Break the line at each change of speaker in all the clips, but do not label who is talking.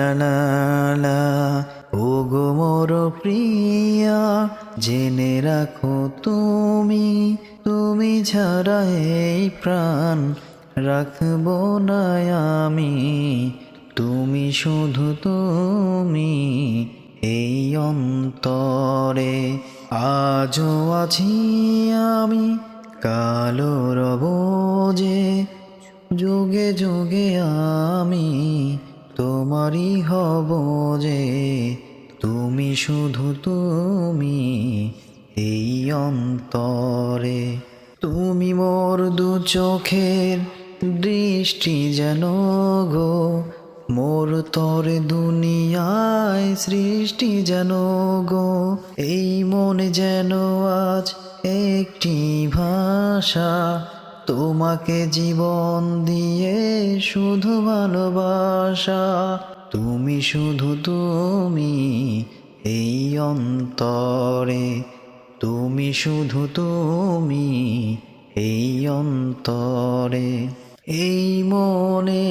লা লা লা। ওগো মোর প্রিয়া জেনে রাখো তুমি, তুমি ছাড়া এই প্রাণ রাখবো না আমি। তুমি শুধু তুমি এই অন্তরে। আজও আছি আমি, কালো রব যে, যুগে যুগে আমি তোমারই হব যে। তুমি শুধু তুমি এই অন্তরে। তুমি মোর দু চোখের দৃষ্টি যেন গো, মোর তরে দুনিয়ায় সৃষ্টি যেন গো। এই মনে যেন আজ একটি ভাষা, তোমাকে জীবন দিয়ে শুধু ভালোবাসা। তুমি শুধু তুমি এই অন্তরে, তুমি শুধু তুমি এই অন্তরে। এই মনে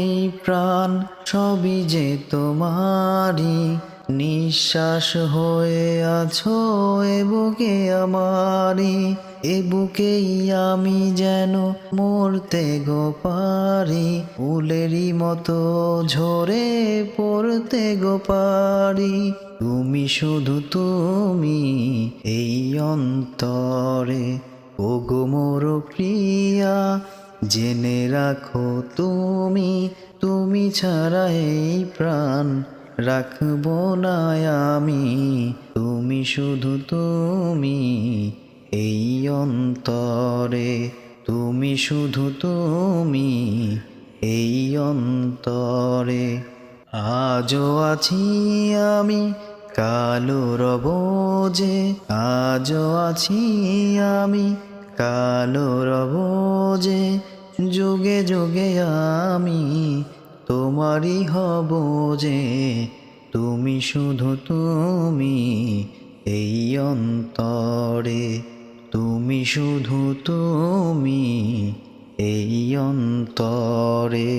প্রাণ সবই যে তোমারই, নিঃশ্বাস হয়ে আছো এ বুকে আমারই। এ বুকেই আমি যেন মরতে গো পারি, ফুলেরই মতো ঝরে পড়তে গো পারি। তুমি শুধু তুমি এই অন্তরে। ওগো মোর প্রিয়া জেনে রাখো তুমি, তুমি ছাড়া এই প্রাণ রাখবো না আমি। তুমি শুধু তুমি এই অন্তরে, তুমি শুধু তুমি এই অন্তরে। আজও আছি আমি, কালো রব যে, আজও আছি আমি, কালো রব যে। যুগে যুগে আমি তোমারই হব যে। তুমি শুধু তুমি এই অন্তরে, তুমি শুধু তুমি এই অন্তরে।